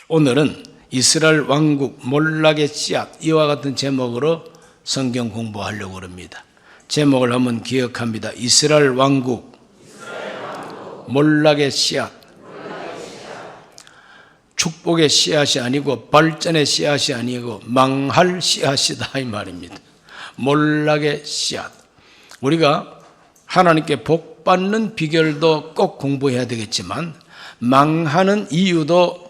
오늘은 이스라엘 왕국 몰락의 씨앗, 이와 같은 제목으로 성경 공부하려고 합니다. 제목을 한번 기억합니다. 이스라엘 왕국 몰락의 씨앗. 축복의 씨앗이 아니고 발전의 씨앗이 아니고 망할 씨앗이다 이 말입니다. 몰락의 씨앗. 우리가 하나님께 복 받는 비결도 꼭 공부해야 되겠지만 망하는 이유도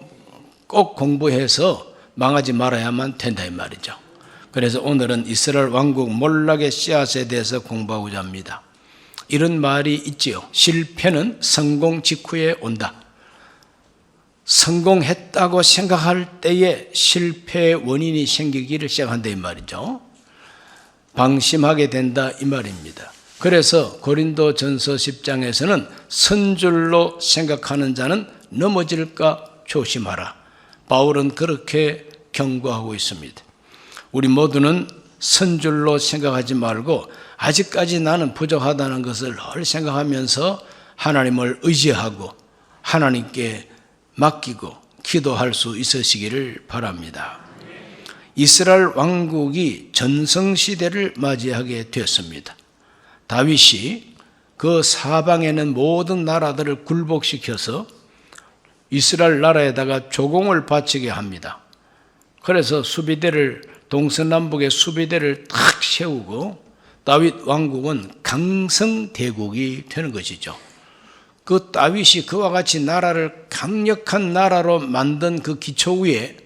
꼭 공부해서 망하지 말아야만 된다 이 말이죠. 그래서 오늘은 이스라엘 왕국 몰락의 씨앗에 대해서 공부하고자 합니다. 이런 말이 있지요. 실패는 성공 직후에 온다. 성공했다고 생각할 때에 실패의 원인이 생기기를 시작한다 이 말이죠. 방심하게 된다 이 말입니다. 그래서 고린도전서 10장에서는 선줄로 생각하는 자는 넘어질까 조심하라. 바울은 그렇게 경고하고 있습니다. 우리 모두는 선줄로 생각하지 말고 아직까지 나는 부족하다는 것을 늘 생각하면서 하나님을 의지하고 하나님께 맡기고 기도할 수 있으시기를 바랍니다. 이스라엘 왕국이 전성시대를 맞이하게 되었습니다. 다윗이 그 사방에는 모든 나라들을 굴복시켜서 이스라엘 나라에다가 조공을 바치게 합니다. 그래서 수비대를 동서남북의 수비대를 탁 세우고 다윗 왕국은 강성대국이 되는 것이죠. 그 다윗이 그와 같이 나라를 강력한 나라로 만든 그 기초 위에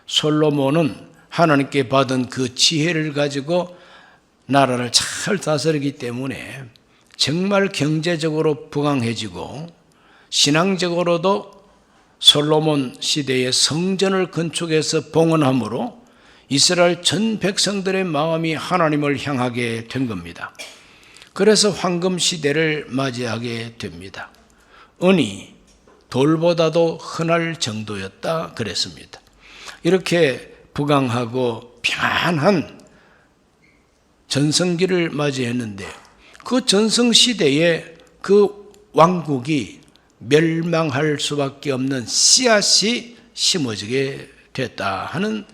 솔로몬은 하나님께 받은 그 지혜를 가지고 나라를 잘 다스리기 때문에 정말 경제적으로 부강해지고 신앙적으로도 솔로몬 시대의 성전을 건축해서 봉헌함으로 이스라엘 전 백성들의 마음이 하나님을 향하게 된 겁니다. 그래서 황금 시대를 맞이하게 됩니다. 은이 돌보다도 흔할 정도였다 그랬습니다. 이렇게 부강하고 평안한 전성기를 맞이했는데 그 전성시대에 그 왕국이 멸망할 수밖에 없는 씨앗이 심어지게 됐다 하는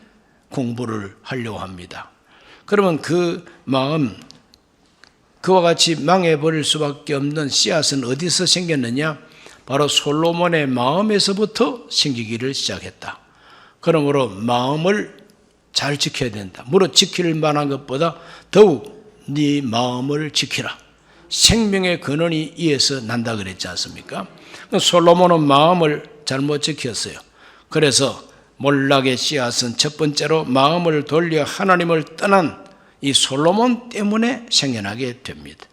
공부를 하려고 합니다. 그러면 그 마음, 그와 같이 망해버릴 수밖에 없는 씨앗은 어디서 생겼느냐? 바로 솔로몬의 마음에서부터 생기기를 시작했다. 그러므로 마음을 잘 지켜야 된다. 물론 지킬 만한 것보다 더욱 네 마음을 지키라. 생명의 근원이 이에서 난다 그랬지 않습니까? 솔로몬은 마음을 잘못 지켰어요. 그래서 몰락의 씨앗은 첫 번째로 마음을 돌려 하나님을 떠난 이 솔로몬 때문에 생겨나게 됩니다.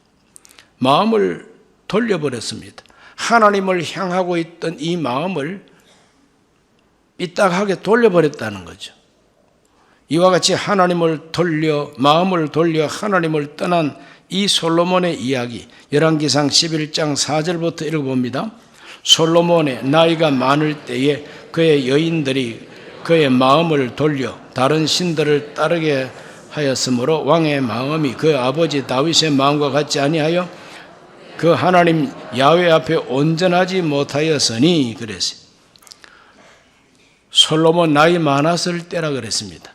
마음을 돌려버렸습니다. 하나님을 향하고 있던 이 마음을 삐딱하게 돌려버렸다는 거죠. 이와 같이 마음을 돌려 하나님을 떠난 이 솔로몬의 이야기, 열왕기상 11장 4절부터 읽어봅니다. 솔로몬의 나이가 많을 때에 그의 여인들이 그의 마음을 돌려 다른 신들을 따르게 하였으므로 왕의 마음이 그 아버지 다윗의 마음과 같지 아니하여 그 하나님 야훼 앞에 온전하지 못하였으니 그랬어요. 솔로몬 나이 많았을 때라 그랬습니다.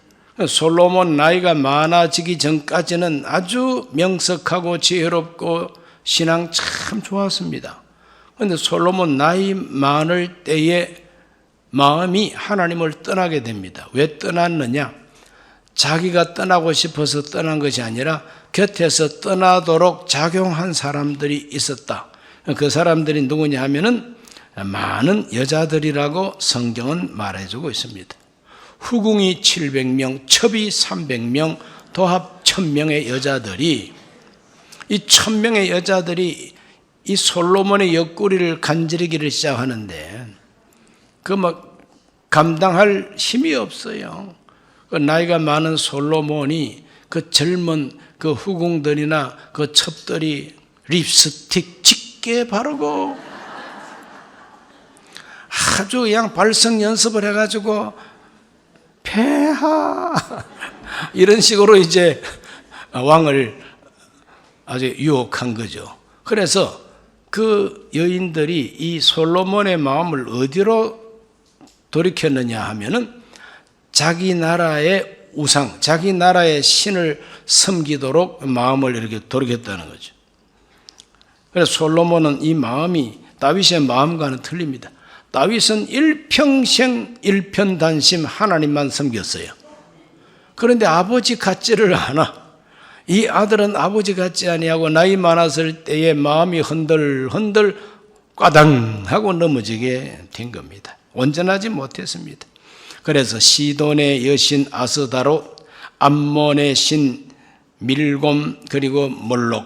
솔로몬 나이가 많아지기 전까지는 아주 명석하고 지혜롭고 신앙 참 좋았습니다. 그런데 솔로몬 나이 많을 때에 마음이 하나님을 떠나게 됩니다. 왜 떠났느냐? 자기가 떠나고 싶어서 떠난 것이 아니라 곁에서 떠나도록 작용한 사람들이 있었다. 그 사람들이 누구냐 하면은 많은 여자들이라고 성경은 말해주고 있습니다. 후궁이 700명, 첩이 300명, 도합 1000명의 여자들이, 이 1000명의 여자들이 이 솔로몬의 옆구리를 간지르기를 시작하는데 감당할 힘이 없어요. 그 나이가 많은 솔로몬이 그 젊은 그 후궁들이나 그 첩들이 립스틱 짙게 바르고 아주 그냥 발성 연습을 해가지고 폐하 이런 식으로 이제 왕을 아주 유혹한 거죠. 그래서 그 여인들이 이 솔로몬의 마음을 어디로 돌이켰느냐 하면은 자기 나라의 우상, 자기 나라의 신을 섬기도록 마음을 이렇게 돌이켰다는 거죠. 그래서 솔로몬은 이 마음이 다윗의 마음과는 틀립니다. 다윗은 일평생 일편단심 하나님만 섬겼어요. 그런데 아버지 같지를 않아. 이 아들은 아버지 같지 아니하고 나이 많았을 때에 마음이 흔들흔들 꽈당 하고 넘어지게 된 겁니다. 온전하지 못했습니다. 그래서 시돈의 여신 아스다롯, 암몬의 신 밀곰, 그리고 몰록,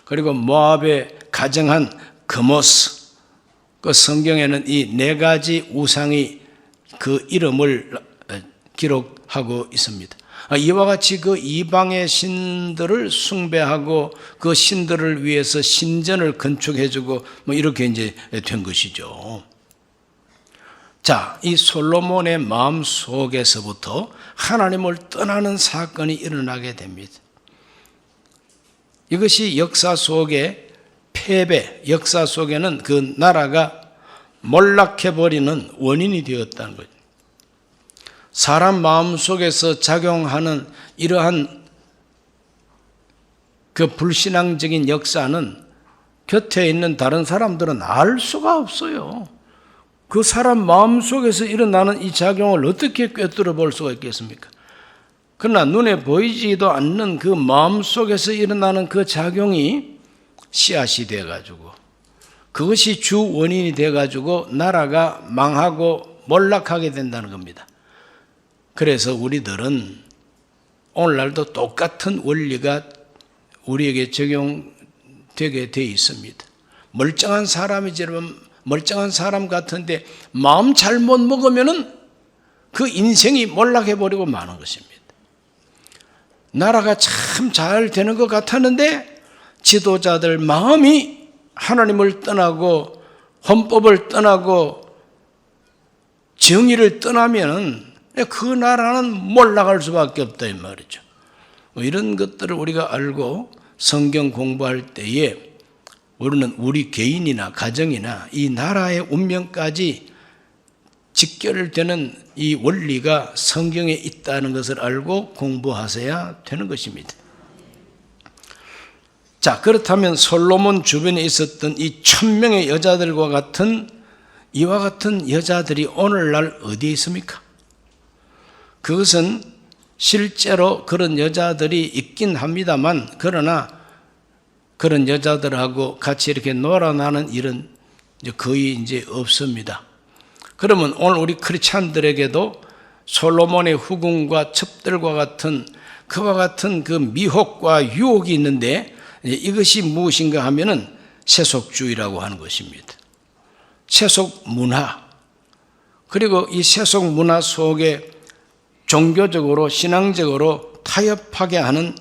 그리고 모압의 가정한 그모스, 그 성경에는 이 네 가지 우상이 그 이름을 기록하고 있습니다. 이와 같이 그 이방의 신들을 숭배하고 그 신들을 위해서 신전을 건축해주고 뭐 이렇게 이제 된 것이죠. 자, 이 솔로몬의 마음 속에서부터 하나님을 떠나는 사건이 일어나게 됩니다. 이것이 역사 속에 패배, 역사 속에는 그 나라가 몰락해버리는 원인이 되었다는 거죠. 사람 마음 속에서 작용하는 이러한 그 불신앙적인 역사는 곁에 있는 다른 사람들은 알 수가 없어요. 그 사람 마음 속에서 일어나는 이 작용을 어떻게 꿰뚫어 볼 수가 있겠습니까? 그러나 눈에 보이지도 않는 그 마음 속에서 일어나는 그 작용이 씨앗이 돼가지고 그것이 주 원인이 돼가지고 나라가 망하고 몰락하게 된다는 겁니다. 그래서 우리들은 오늘날도 똑같은 원리가 우리에게 적용되게 돼 있습니다. 멀쩡한 사람이지만 멀쩡한 사람 같은데 마음 잘못 먹으면은 그 인생이 몰락해버리고 마는 것입니다. 나라가 참 잘 되는 것 같았는데 지도자들 마음이 하나님을 떠나고 헌법을 떠나고 정의를 떠나면은 그 나라는 몰락할 수밖에 없다 이 말이죠. 이런 것들을 우리가 알고 성경 공부할 때에 우리는 우리 개인이나 가정이나 이 나라의 운명까지 직결되는 이 원리가 성경에 있다는 것을 알고 공부하셔야 되는 것입니다. 자, 그렇다면 솔로몬 주변에 있었던 이 1000명의 여자들과 같은 이와 같은 여자들이 오늘날 어디에 있습니까? 그것은 실제로 그런 여자들이 있긴 합니다만 그러나 그런 여자들하고 같이 이렇게 놀아나는 일은 거의 이제 없습니다. 그러면 오늘 우리 크리스찬들에게도 솔로몬의 후궁과 첩들과 같은 그와 같은 그 미혹과 유혹이 있는데 이것이 무엇인가 하면은 세속주의라고 하는 것입니다. 세속 문화. 그리고 이 세속 문화 속에 종교적으로 신앙적으로 타협하게 하는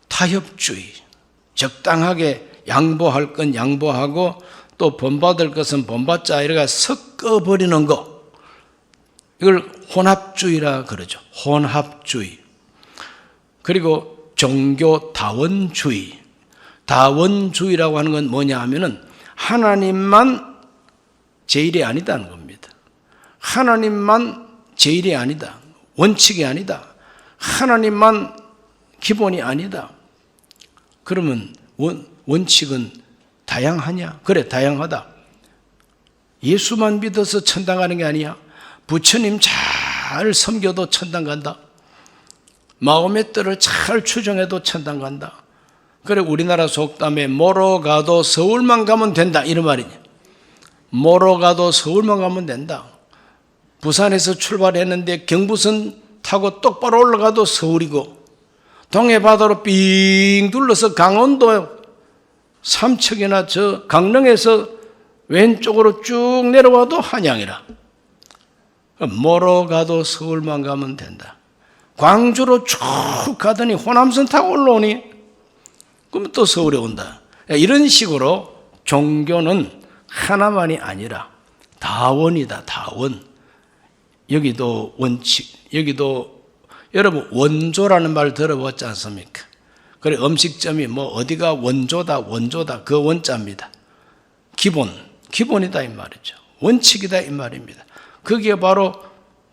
타협주의. 적당하게 양보할 건 양보하고 또 본받을 것은 본받자 이렇게 섞어버리는 것. 이걸 혼합주의라 그러죠. 혼합주의. 그리고 종교 다원주의. 다원주의라고 하는 건 뭐냐 하면은 하나님만 제일이 아니다는 겁니다. 하나님만 제일이 아니다. 원칙이 아니다. 하나님만 기본이 아니다. 그러면 원칙은 다양하냐? 그래, 다양하다. 예수만 믿어서 천당 가는 게 아니야. 부처님 잘 섬겨도 천당 간다. 마음의 뜻을 잘 추정해도 천당 간다. 그래, 우리나라 속담에 뭐로 가도 서울만 가면 된다 이런 말이냐. 뭐로 가도 서울만 가면 된다. 부산에서 출발했는데 경부선 타고 똑바로 올라가도 서울이고 동해바다로 삥 둘러서 강원도 삼척이나 저 강릉에서 왼쪽으로 쭉 내려와도 한양이라. 뭐로 가도 서울만 가면 된다. 광주로 쭉 가더니 호남선 타고 올라오니 그러면 또 서울에 온다. 이런 식으로 종교는 하나만이 아니라 다원이다. 다원. 여기도 원칙, 여기도 여러분 원조라는 말 들어봤지 않습니까? 그래 음식점이 뭐 어디가 원조다 원조다 그 원자입니다. 기본이다 이 말이죠. 원칙이다 이 말입니다. 그게 바로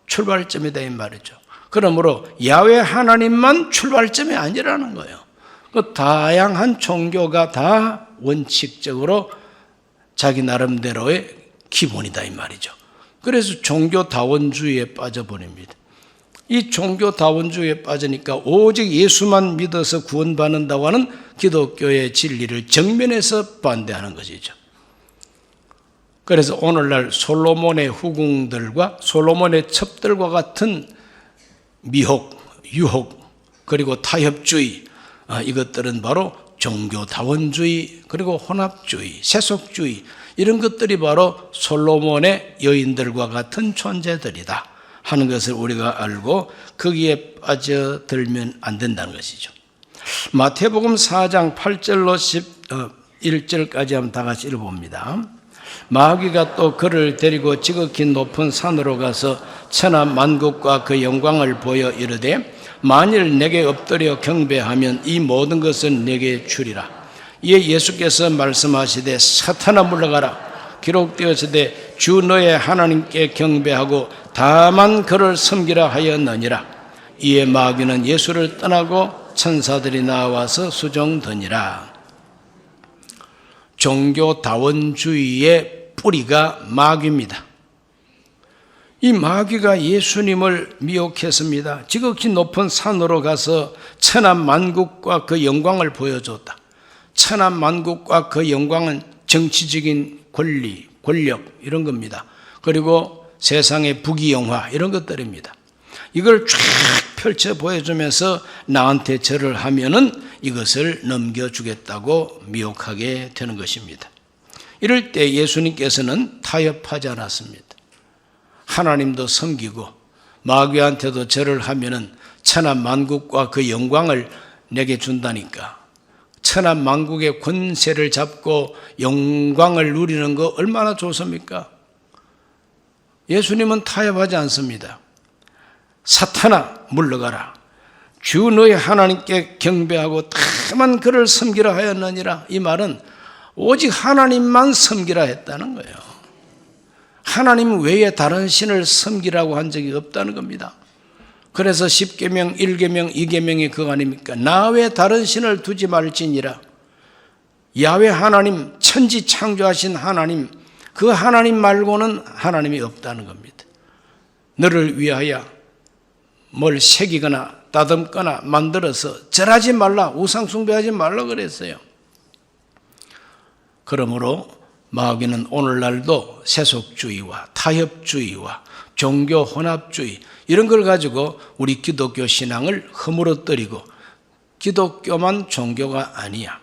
출발점이다 이 말이죠. 그러므로 야훼 하나님만 출발점이 아니라는 거예요. 그 다양한 종교가 다 원칙적으로 자기 나름대로의 기본이다 이 말이죠. 그래서 종교다원주의에 빠져버립니다. 이 종교다원주의에 빠지니까 오직 예수만 믿어서 구원받는다고 하는 기독교의 진리를 정면에서 반대하는 것이죠. 그래서 오늘날 솔로몬의 후궁들과 솔로몬의 첩들과 같은 미혹, 유혹, 그리고 타협주의, 이것들은 바로 종교다원주의, 그리고 혼합주의, 세속주의, 이런 것들이 바로 솔로몬의 여인들과 같은 존재들이다 하는 것을 우리가 알고 거기에 빠져들면 안 된다는 것이죠. 마태복음 4장 8절로 11절까지 한번 다 같이 읽어봅니다. 마귀가 또 그를 데리고 지극히 높은 산으로 가서 천하 만국과 그 영광을 보여 이르되 만일 내게 엎드려 경배하면 이 모든 것은 내게 주리라. 이에 예수께서 말씀하시되 사탄아 물러가라. 기록되었으되 주 너의 하나님께 경배하고 다만 그를 섬기라 하였느니라. 이에 마귀는 예수를 떠나고 천사들이 나와서 수종드니라. 종교다원주의의 뿌리가 마귀입니다. 이 마귀가 예수님을 미혹했습니다. 지극히 높은 산으로 가서 천하 만국과 그 영광을 보여줬다. 천하 만국과 그 영광은 정치적인 권리, 권력 이런 겁니다. 그리고 세상의 부귀영화 이런 것들입니다. 이걸 쫙 펼쳐 보여주면서 나한테 절을 하면은 이것을 넘겨주겠다고 미혹하게 되는 것입니다. 이럴 때 예수님께서는 타협하지 않았습니다. 하나님도 섬기고 마귀한테도 절을 하면은 천하 만국과 그 영광을 내게 준다니까. 천하 만국의 권세를 잡고 영광을 누리는 거 얼마나 좋습니까? 예수님은 타협하지 않습니다. 사탄아 물러가라. 주 너의 하나님께 경배하고 다만 그를 섬기라 하였느니라. 이 말은 오직 하나님만 섬기라 했다는 거예요. 하나님 외에 다른 신을 섬기라고 한 적이 없다는 겁니다. 그래서 10계명, 1계명, 2계명이 그거 아닙니까? 나 외에 다른 신을 두지 말지니라. 야훼 하나님, 천지 창조하신 하나님, 그 하나님 말고는 하나님이 없다는 겁니다. 너를 위하여 뭘 새기거나 다듬거나 만들어서 절하지 말라, 우상 숭배하지 말라 그랬어요. 그러므로 마귀는 오늘날도 세속주의와 타협주의와 종교 혼합주의 이런 걸 가지고 우리 기독교 신앙을 허물어뜨리고 기독교만 종교가 아니야,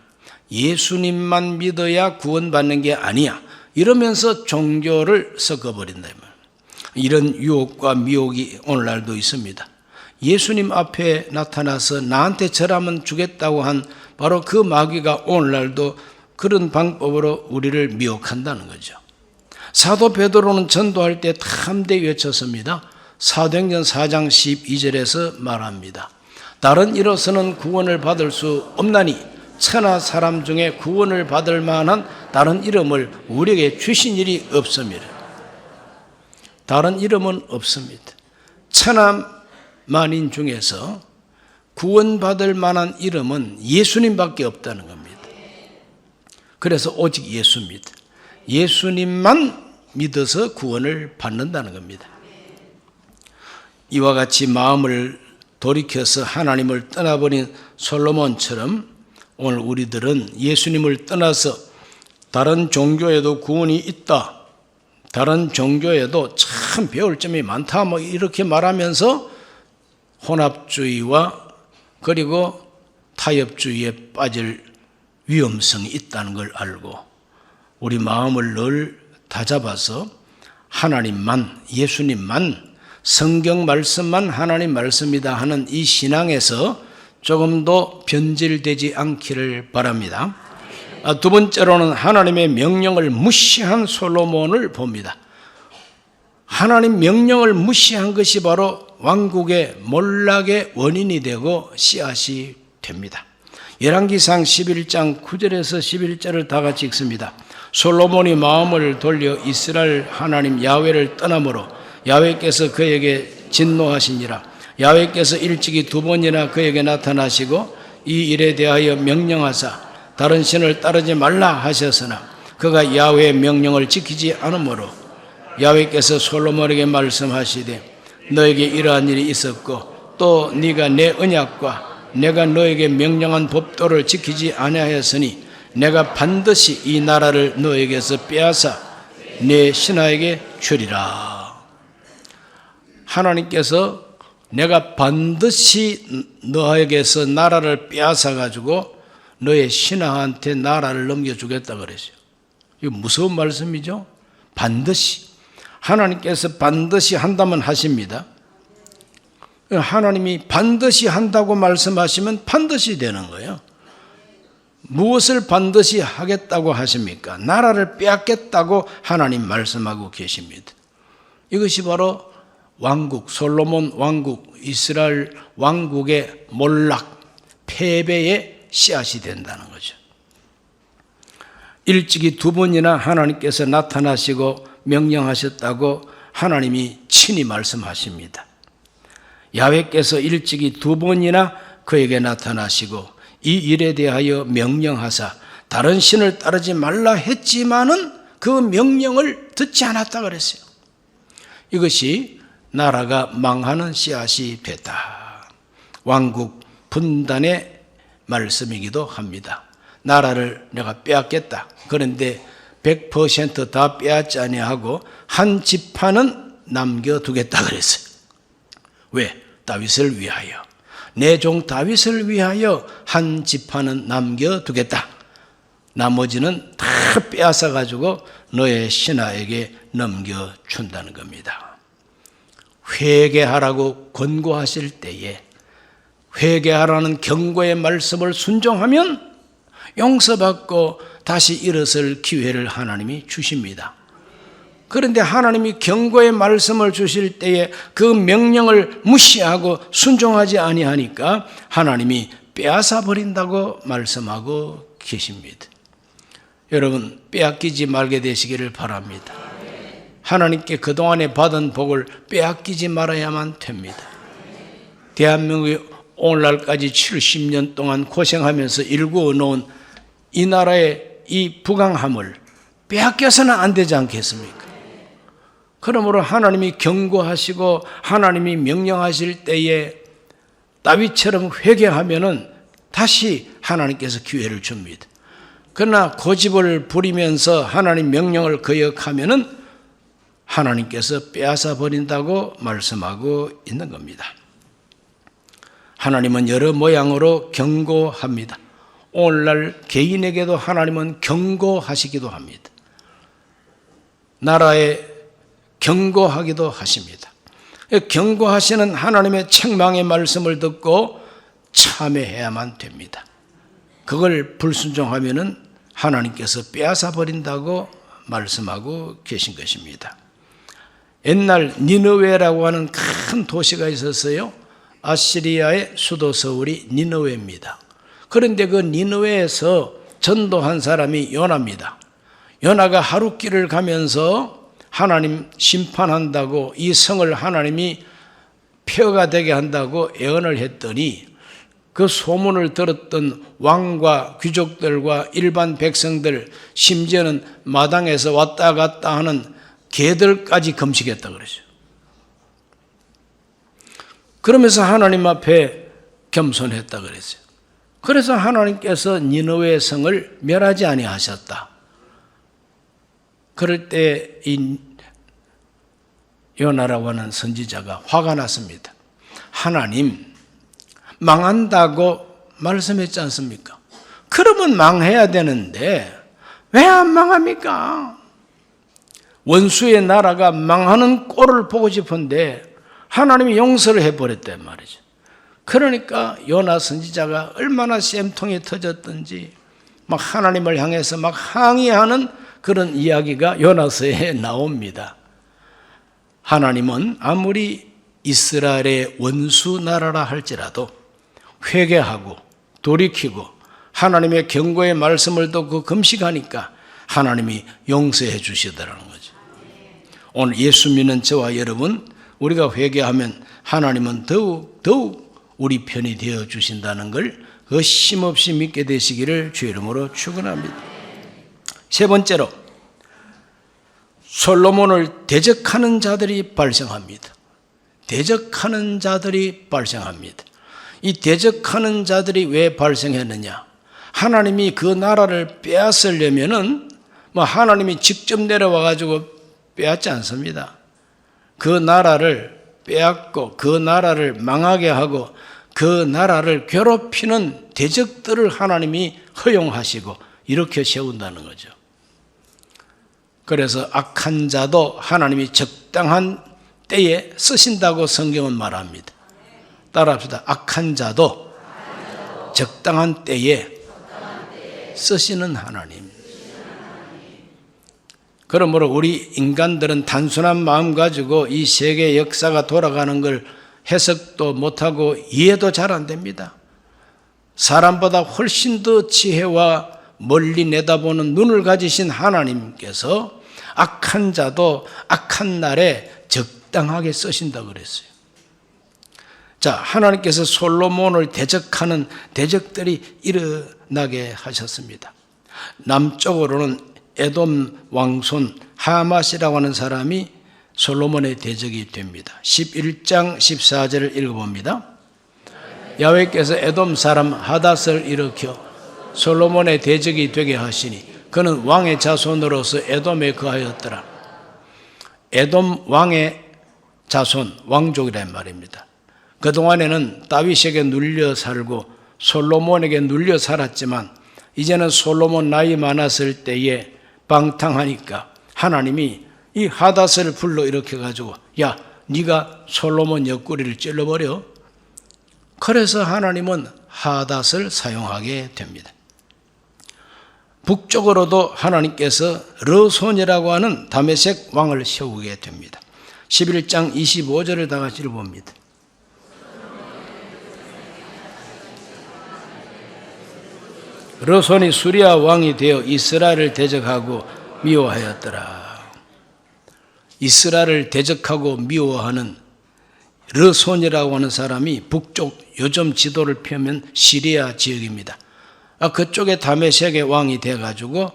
예수님만 믿어야 구원받는 게 아니야 이러면서 종교를 섞어버린다. 이런 유혹과 미혹이 오늘날도 있습니다. 예수님 앞에 나타나서 나한테 절하면 주겠다고 한 바로 그 마귀가 오늘날도 그런 방법으로 우리를 미혹한다는 거죠. 사도 베드로는 전도할 때 함대 외쳤습니다. 사도행전 4장 12절에서 말합니다. 다른 이로서는 구원을 받을 수 없나니 천하 사람 중에 구원을 받을 만한 다른 이름을 우리에게 주신 일이 없습니다. 다른 이름은 없습니다. 천하 만인 중에서 구원받을 만한 이름은 예수님밖에 없다는 겁니다. 그래서 오직 예수입니다. 예수님만 믿어서 구원을 받는다는 겁니다. 이와 같이 마음을 돌이켜서 하나님을 떠나버린 솔로몬처럼 오늘 우리들은 예수님을 떠나서 다른 종교에도 구원이 있다, 다른 종교에도 참 배울 점이 많다 뭐 이렇게 말하면서 혼합주의와 그리고 타협주의에 빠질 위험성이 있다는 걸 알고 우리 마음을 늘 다잡아서 하나님만, 예수님만, 성경 말씀만 하나님 말씀이다 하는 이 신앙에서 조금 더 변질되지 않기를 바랍니다. 두 번째로는 하나님의 명령을 무시한 솔로몬을 봅니다. 하나님 명령을 무시한 것이 바로 왕국의 몰락의 원인이 되고 씨앗이 됩니다. 열왕기상 11장 9절에서 11절을 다 같이 읽습니다. 솔로몬이 마음을 돌려 이스라엘 하나님 야훼를 떠나므로 야훼께서 그에게 진노하시니라. 야훼께서 일찍이 2번이나 그에게 나타나시고 이 일에 대하여 명령하사 다른 신을 따르지 말라 하셨으나 그가 야훼의 명령을 지키지 않으므로 야훼께서 솔로몬에게 말씀하시되 너에게 이러한 일이 있었고 또 네가 내 언약과 내가 너에게 명령한 법도를 지키지 아니하였으니 내가 반드시 이 나라를 너에게서 빼앗아 내 신하에게 주리라. 하나님께서 내가 반드시 너에게서 나라를 빼앗아 가지고 너의 신하한테 나라를 넘겨주겠다 그랬어요. 이거 무서운 말씀이죠. 반드시. 하나님께서 반드시 한다면 하십니다. 하나님이 반드시 한다고 말씀하시면 반드시 되는 거예요. 무엇을 반드시 하겠다고 하십니까? 나라를 빼앗겠다고 하나님 말씀하고 계십니다. 이것이 바로 왕국, 솔로몬 왕국, 이스라엘 왕국의 몰락, 패배의 씨앗이 된다는 거죠. 일찍이 2번이나 하나님께서 나타나시고 명령하셨다고 하나님이 친히 말씀하십니다. 야훼께서 일찍이 2번이나 그에게 나타나시고 이 일에 대하여 명령하사 다른 신을 따르지 말라 했지만은 그 명령을 듣지 않았다 그랬어요. 이것이 나라가 망하는 씨앗이 됐다. 왕국 분단의 말씀이기도 합니다. 나라를 내가 빼앗겠다. 그런데 100% 다 빼앗지 아니하고 한 지파는 남겨두겠다 그랬어요. 왜? 다윗을 위하여. 내 종 다윗을 위하여 한 지파는 남겨두겠다. 나머지는 다 빼앗아 가지고 너의 신하에게 넘겨준다는 겁니다. 회개하라고 권고하실 때에 회개하라는 경고의 말씀을 순종하면 용서받고 다시 일어설 기회를 하나님이 주십니다. 그런데 하나님이 경고의 말씀을 주실 때에 그 명령을 무시하고 순종하지 아니하니까 하나님이 빼앗아 버린다고 말씀하고 계십니다. 여러분, 빼앗기지 말게 되시기를 바랍니다. 하나님께 그동안에 받은 복을 빼앗기지 말아야만 됩니다. 대한민국이 오늘날까지 70년 동안 고생하면서 일구어 놓은 이 나라의 이 부강함을 빼앗겨서는 안 되지 않겠습니까? 그러므로 하나님이 경고하시고 하나님이 명령하실 때에 다윗처럼 회개하면은 다시 하나님께서 기회를 줍니다. 그러나 고집을 부리면서 하나님 명령을 거역하면은 하나님께서 빼앗아 버린다고 말씀하고 있는 겁니다. 하나님은 여러 모양으로 경고합니다. 오늘날 개인에게도 하나님은 경고하시기도 합니다. 나라에 경고하기도 하십니다. 경고하시는 하나님의 책망의 말씀을 듣고 참회해야만 됩니다. 그걸 불순종하면은 하나님께서 빼앗아 버린다고 말씀하고 계신 것입니다. 옛날 니느웨라고 하는 큰 도시가 있었어요. 아시리아의 수도 서울이 니느웨입니다. 그런데 그 니느웨에서 전도한 사람이 요나입니다. 요나가 하룻길을 가면서 하나님 심판한다고 이 성을 하나님이 폐허가 되게 한다고 예언을 했더니 그 소문을 들었던 왕과 귀족들과 일반 백성들, 심지어는 마당에서 왔다 갔다 하는 개들까지 금식했다 그러죠. 그러면서 하나님 앞에 겸손했다 그랬어요. 그래서 하나님께서 니느웨 성을 멸하지 아니하셨다. 그럴 때 이 요나라고 하는 선지자가 화가 났습니다. 하나님, 망한다고 말씀했지 않습니까? 그러면 망해야 되는데 왜 안 망합니까? 원수의 나라가 망하는 꼴을 보고 싶은데 하나님이 용서를 해버렸단 말이죠. 그러니까 요나 선지자가 얼마나 쌤통이 터졌던지 막 하나님을 향해서 막 항의하는 그런 이야기가 요나서에 나옵니다. 하나님은 아무리 이스라엘의 원수 나라라 할지라도 회개하고 돌이키고 하나님의 경고의 말씀을 듣고 금식하니까 하나님이 용서해 주시더라는 거죠. 오늘 예수 믿는 저와 여러분, 우리가 회개하면 하나님은 더욱 우리 편이 되어 주신다는 걸 의심없이 믿게 되시기를 주의 이름으로 축원합니다. 세 번째로, 솔로몬을 대적하는 자들이 발생합니다. 대적하는 자들이 발생합니다. 이 대적하는 자들이 왜 발생했느냐? 하나님이 그 나라를 빼앗으려면은 하나님이 직접 내려와 가지고 빼앗지 않습니다. 그 나라를 빼앗고 그 나라를 망하게 하고 그 나라를 괴롭히는 대적들을 하나님이 허용하시고 이렇게 세운다는 거죠. 그래서 악한 자도 하나님이 적당한 때에 쓰신다고 성경은 말합니다. 따라합시다. 악한 자도 적당한 때에 쓰시는 하나님. 그러므로 우리 인간들은 단순한 마음 가지고 이 세계 역사가 돌아가는 걸 해석도 못하고 이해도 잘 안 됩니다. 사람보다 훨씬 더 지혜와 멀리 내다보는 눈을 가지신 하나님께서 악한 자도 악한 날에 적당하게 쓰신다고 그랬어요. 자, 하나님께서 솔로몬을 대적하는 대적들이 일어나게 하셨습니다. 남쪽으로는 에돔 왕손 하맛이라고 하는 사람이 솔로몬의 대적이 됩니다. 11장 14절을 읽어봅니다. 야훼께서 에돔 사람 하닷을 일으켜 솔로몬의 대적이 되게 하시니 그는 왕의 자손으로서 에돔에 거하였더라. 에돔 왕의 자손, 왕족이란 말입니다. 그동안에는 다윗에게 눌려 살고 솔로몬에게 눌려 살았지만 이제는 솔로몬 나이 많았을 때에 방탕하니까 하나님이 이 하닷을 불러 일으켜 가지고 야, 네가 솔로몬 옆구리를 찔러버려. 그래서 하나님은 하닷을 사용하게 됩니다. 북쪽으로도 하나님께서 르손이라고 하는 다메섹 왕을 세우게 됩니다. 11장 25절을 다 같이 봅니다. 르손이 수리아 왕이 되어 이스라엘을 대적하고 미워하였더라. 이스라엘을 대적하고 미워하는 르손이라고 하는 사람이 북쪽 요즘 지도를 펴면 시리아 지역입니다. 그쪽에 다메섹의 왕이 돼가지고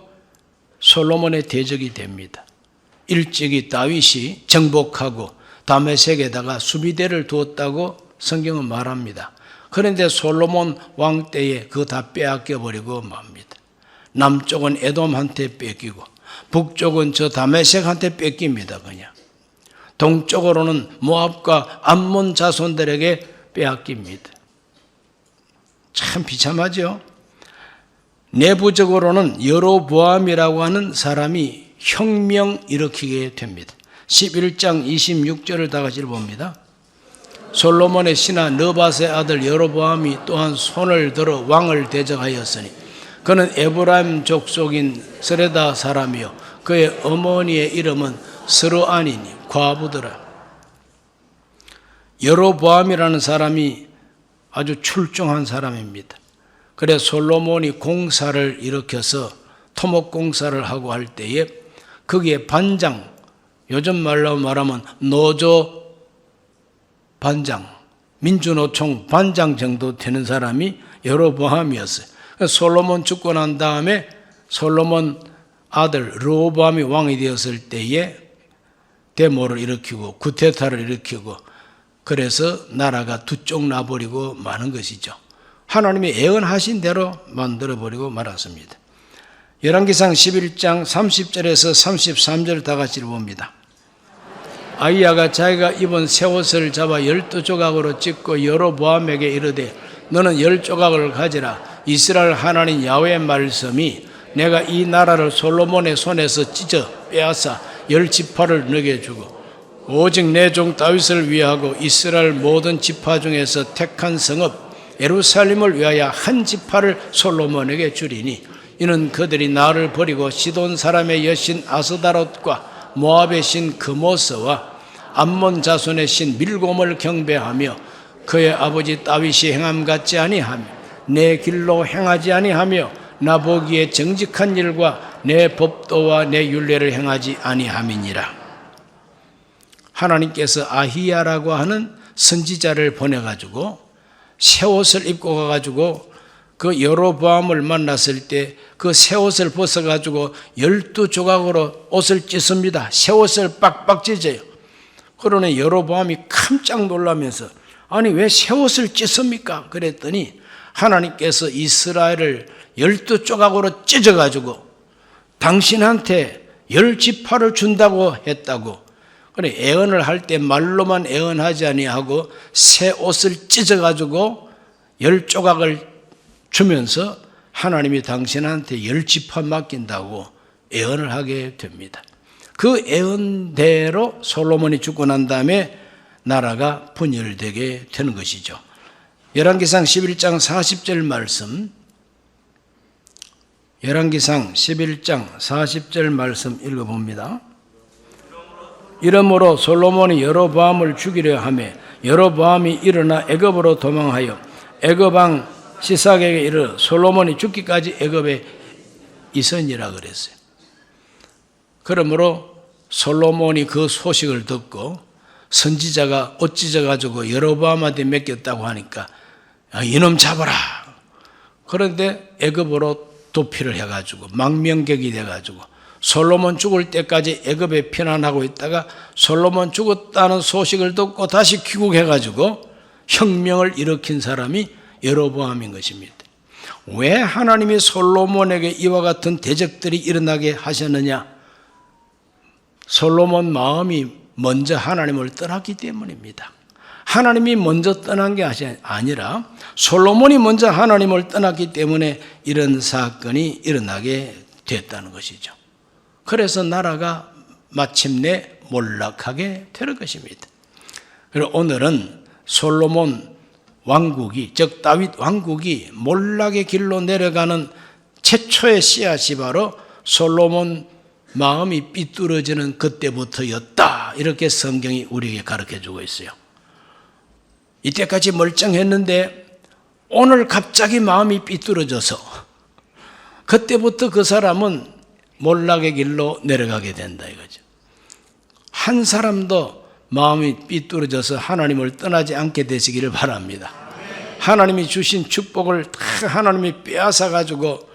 솔로몬의 대적이 됩니다. 일찍이 다윗이 정복하고 다메섹에다가 수비대를 두었다고 성경은 말합니다. 그런데 솔로몬 왕 때에 그거 다 빼앗겨버리고 맙니다. 남쪽은 에돔한테 뺏기고 북쪽은 저 다메섹한테 뺏깁니다. 그냥 동쪽으로는 모압과 암몬 자손들에게 빼앗깁니다. 참 비참하죠. 내부적으로는 여로보암이라고 하는 사람이 혁명 일으키게 됩니다. 11장 26절을 다 같이 봅니다. 솔로몬의 신하 느밧의 아들 여로보암이 또한 손을 들어 왕을 대적하였으니 그는 에브라임 족속인 스레다 사람이요 그의 어머니의 이름은 스르아니니 과부더라. 여로보암이라는 사람이 아주 출중한 사람입니다. 그래 솔로몬이 공사를 일으켜서 토목 공사를 하고 할 때에 거기에 반장, 요즘 말로 말하면 노조 반장, 민주노총 반장 정도 되는 사람이 여로보암이었어요. 솔로몬 죽고 난 다음에 솔로몬 아들 르호보암이 왕이 되었을 때에 데모를 일으키고 구테타를 일으키고 그래서 나라가 두 쪽 나버리고 마는 것이죠. 하나님이 예언하신 대로 만들어버리고 말았습니다. 열왕기상 11장 30절에서 33절 다 같이 봅니다. 아히야가 자기가 입은 새 옷을 잡아 12조각으로 찢고 여로보암에게 이르되 너는 10조각을 가지라. 이스라엘 하나님 야훼의 말씀이 내가 이 나라를 솔로몬의 손에서 찢어 빼앗아 10지파를 너게 주고 오직 내 종 다윗을 위하고 이스라엘 모든 지파 중에서 택한 성읍 예루살렘을 위하여 한 지파를 솔로몬에게 주리니 이는 그들이 나를 버리고 시돈 사람의 여신 아스다롯과 모압의 신 그모스와 암몬 자손의 신 밀곰을 경배하며 그의 아버지 다윗이 행함 같지 아니하며 내 길로 행하지 아니하며 나 보기에 정직한 일과 내 법도와 내 율례를 행하지 아니함이니라. 하나님께서 아히야라고 하는 선지자를 보내가지고 새 옷을 입고 가가지고 그 여로보암을 만났을 때 그 새 옷을 벗어가지고 12조각으로 옷을 찢습니다. 새 옷을 빡빡 찢어요. 그러니 여로보암이 깜짝 놀라면서 아니 왜 새 옷을 찢습니까? 그랬더니 하나님께서 이스라엘을 12조각으로 찢어가지고 당신한테 10지파를 준다고 했다고. 그래 애언을 할 때 말로만 애언하지 아니하고 새 옷을 찢어가지고 10조각을 주면서 하나님이 당신한테 10지파 맡긴다고 애언을 하게 됩니다. 그 애언대로 솔로몬이 죽고 난 다음에 나라가 분열되게 되는 것이죠. 열왕기상 11장 40절 말씀, 열왕기상 11장 40절 말씀 읽어봅니다. 이러므로 솔로몬이 여로보암을 죽이려 하며 여로보암이 일어나 애굽으로 도망하여 애굽 왕 시삭에게 이르러 솔로몬이 죽기까지 애굽에 있으니라 그랬어요. 그러므로 솔로몬이 그 소식을 듣고 선지자가 옷 찢어가지고 여로보암한테 맡겼다고 하니까 이놈 잡아라. 그런데 애굽으로 도피를 해가지고 망명객이 돼가지고 솔로몬 죽을 때까지 애굽에 피난하고 있다가 솔로몬 죽었다는 소식을 듣고 다시 귀국해가지고 혁명을 일으킨 사람이 여로보암인 것입니다. 왜 하나님이 솔로몬에게 이와 같은 대적들이 일어나게 하셨느냐? 솔로몬 마음이 먼저 하나님을 떠났기 때문입니다. 하나님이 먼저 떠난 게 아니라 솔로몬이 먼저 하나님을 떠났기 때문에 이런 사건이 일어나게 됐다는 것이죠. 그래서 나라가 마침내 몰락하게 될 것입니다. 그리고 오늘은 솔로몬 왕국이, 즉 다윗 왕국이 몰락의 길로 내려가는 최초의 씨앗이 바로 솔로몬 마음이 삐뚤어지는 그때부터였다. 이렇게 성경이 우리에게 가르쳐주고 있어요. 이때까지 멀쩡했는데 오늘 갑자기 마음이 삐뚤어져서 그때부터 그 사람은 몰락의 길로 내려가게 된다 이거죠. 한 사람도 마음이 삐뚤어져서 하나님을 떠나지 않게 되시기를 바랍니다. 하나님이 주신 축복을 다 하나님이 빼앗아 가지고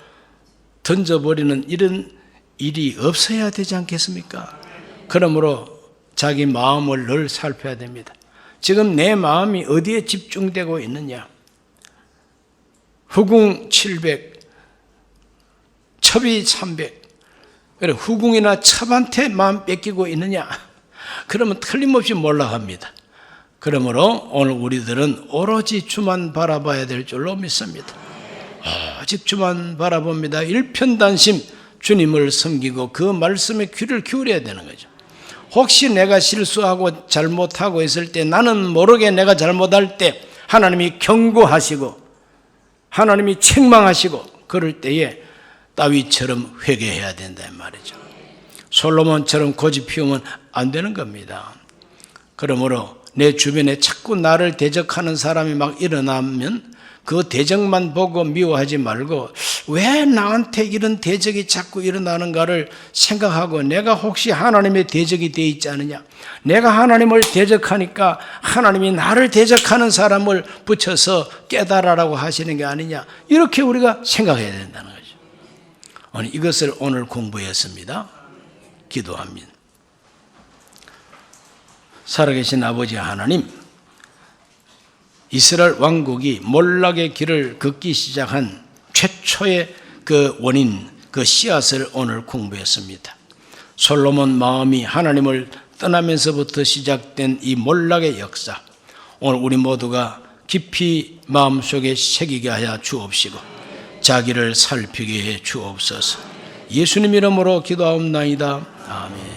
던져버리는 이런 일이 없어야 되지 않겠습니까? 그러므로 자기 마음을 늘 살펴야 됩니다. 지금 내 마음이 어디에 집중되고 있느냐? 후궁 700, 첩이 300. 그래 후궁이나 첩한테 마음 뺏기고 있느냐? 그러면 틀림없이 몰락합니다. 그러므로 오늘 우리들은 오로지 주만 바라봐야 될 줄로 믿습니다. 오직 주만 바라봅니다. 일편단심 주님을 섬기고 그 말씀에 귀를 기울여야 되는 거죠. 혹시 내가 실수하고 잘못하고 있을 때 나는 모르게 내가 잘못할 때 하나님이 경고하시고 하나님이 책망하시고 그럴 때에 다윗처럼 회개해야 된다 말이죠. 솔로몬처럼 고집 피우면 안 되는 겁니다. 그러므로 내 주변에 자꾸 나를 대적하는 사람이 막 일어나면 그 대적만 보고 미워하지 말고 왜 나한테 이런 대적이 자꾸 일어나는가를 생각하고 내가 혹시 하나님의 대적이 되어 있지 않느냐? 내가 하나님을 대적하니까 하나님이 나를 대적하는 사람을 붙여서 깨달으라고 하시는 게 아니냐? 이렇게 우리가 생각해야 된다는 거죠. 이것을 오늘 공부했습니다. 기도합니다. 살아계신 아버지 하나님, 이스라엘 왕국이 몰락의 길을 걷기 시작한 최초의 그 원인, 그 씨앗을 오늘 공부했습니다. 솔로몬 마음이 하나님을 떠나면서부터 시작된 이 몰락의 역사, 오늘 우리 모두가 깊이 마음속에 새기게 하여 주옵시고 자기를 살피게 해 주옵소서. 예수님 이름으로 기도하옵나이다. 아멘.